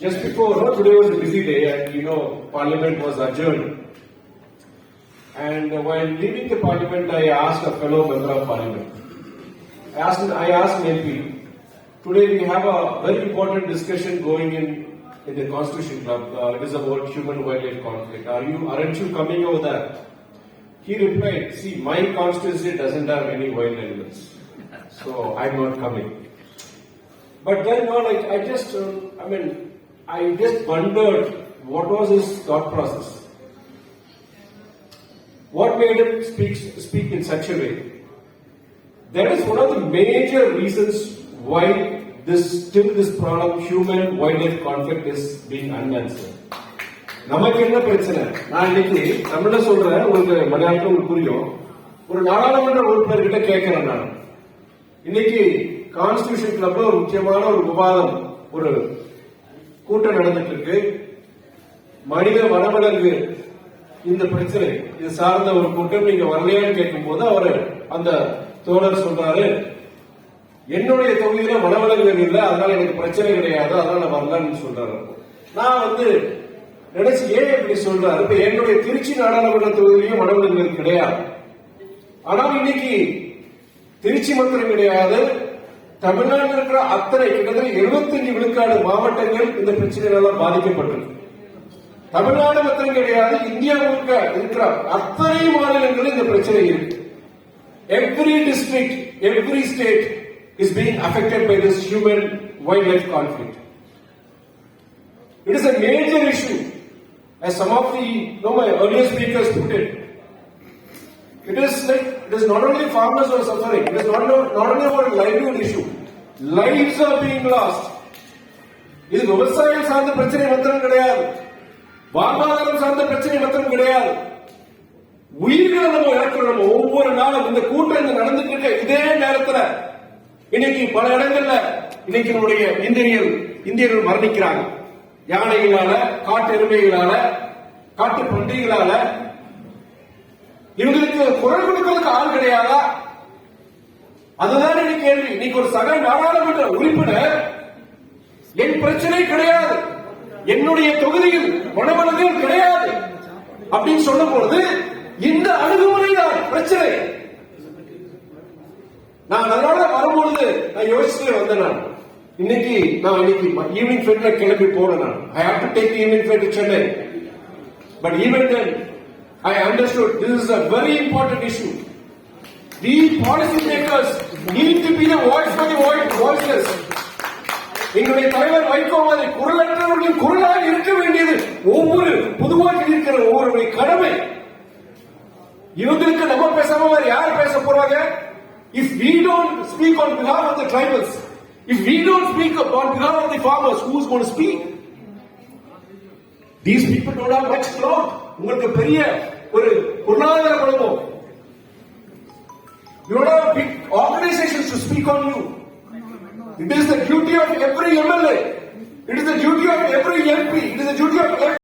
Just before, today was a busy day and Parliament was adjourned. And while leaving the Parliament, I asked a fellow member of Parliament. I asked an MP, today we have a very important discussion going in the Constitution Club. It is about human-wildlife conflict. Aren't you coming over there? He replied, see, my constituency doesn't have any wild animals, so I'm not coming. But then, I just wondered what was his thought process. What made him speak in such a way? That is one of the major reasons why this problem, human-wildlife conflict, is being unanswered. நமக்கு என்ன பிரச்சனை? நான் இன்னைக்கு தமிழ்ல சொல்றேன், உங்களுக்கு மலையாளத்துல உங்களுக்கு புரியும். ஒரு நாடாளுமன்ற உறுப்பினர்கிட்ட கேட்கிறேன் நான். இன்னைக்கு கான்ஸ்டிடியூஷன் கிளப்ல ஒரு முக்கியமான ஒரு விவாதம், ஒரு கூட்டம் நடந்துட்டு இருக்கு. மனித வனவிலங்கு இந்த பிரச்சனை இது சார்ந்த ஒரு கூட்டம், நீங்க வரலையான்னு கேட்கும் போது அவர் அந்த தோழர் சொல்றாரு, என்னுடைய தொகுதியில வனவிலங்குகள் இல்லை, அதனால எனக்கு பிரச்சனை கிடையாது, அதனால நான் வரலான்னு சொல்றாரு. நான் நினைச்சு ஏன் இப்படி சொல்றாரு? இப்ப என்னுடைய திருச்சி நாடாளுமன்ற தொகுதியிலையும் வனவிலங்குகள் கிடையாது. ஆனால் இன்னைக்கு திருச்சி மாத்திரம் கிடையாது, தமிழ்நாட்டில் இருக்கிற அத்தனை கிட்டத்தட்ட 75 விழுக்காடு மாவட்டங்கள் இந்த பிரச்சனைகளால் பாதிக்கப்பட்டிருக்கு. தமிழ்நாடு மாத்திரம் கிடையாது, இந்தியா முழுக்க இருக்கிற அத்தனை மாநிலங்களும் இந்த பிரச்சனை இருக்கு. Every district, every state is being affected by this human-wildlife conflict. It is a major issue, as some of my earlier speakers put it. It is not only farmers who are suffering. It is not only about a livelihood issue. Lives are being lost. இது விவசாயம் சார்ந்த பிரச்சனை மாத்திரம் கிடையாது, வாழ்வாதாரம் சார்ந்த பிரச்சனை மாத்திரம் கிடையாது. உயிர்களை நம்ம இழக்கிறோம் ஒவ்வொரு நாளும். இந்த கூட்டம் நடந்துட்டு இருக்க இதே நேரத்தில் இன்னைக்கு பல இடங்கள்ல இன்னைக்கு நம்முடைய இந்தியர்கள் மரணிக்கிறாங்க. யானைகளால, காட்டு எருமைகளால, காட்டு பன்றிகளால. இவங்களுக்கு குரல் கொடுக்கிறதுக்கு ஆள் கிடையாதா? அதுதான் இன்னைக்கு கேள்வி. இன்னைக்கு ஒரு சக நாடாளுமன்ற உறுப்பினர் என் பிரச்சனை கிடையாது, என்னுடைய தொகுதியில் வனவிலங்குகள் கிடையாது அப்படின்னு சொல்லும் பொழுது இந்த அணுகுமுறை தான் பிரச்சனை. நான் அதனால வரும்பொழுது நான் யோசிச்சுட்டு வந்தேன். இன்னைக்கு ஈவினிங் ஃபிளைட்ல கிளம்பி போறேன். I have to take the evening flight to Chennai. But even then, I understood this is a very important issue. The policy makers need to be the voice for the voiceless. எங்களுடைய தலைவர் வைகோ மாதிரி குரலற்றவர்களின் குரலாக இருக்க வேண்டியது ஒவ்வொரு பொதுவாக இருக்கிற ஒவ்வொருடைய கடமை. இவங்களுக்கு நம்ம பேசாம வேற யார் பேச போறாங்க? If we don't speak on behalf of the tribals, if we don't speak on behalf of the farmers, who's going to speak? These people don't have much clout. உங்களுக்கு பெரிய ஒரு பொருளாதார பலமோ, you don't have big organizations to speak on you. It is the duty of every MLA. It is the duty of every MP. It is the duty of every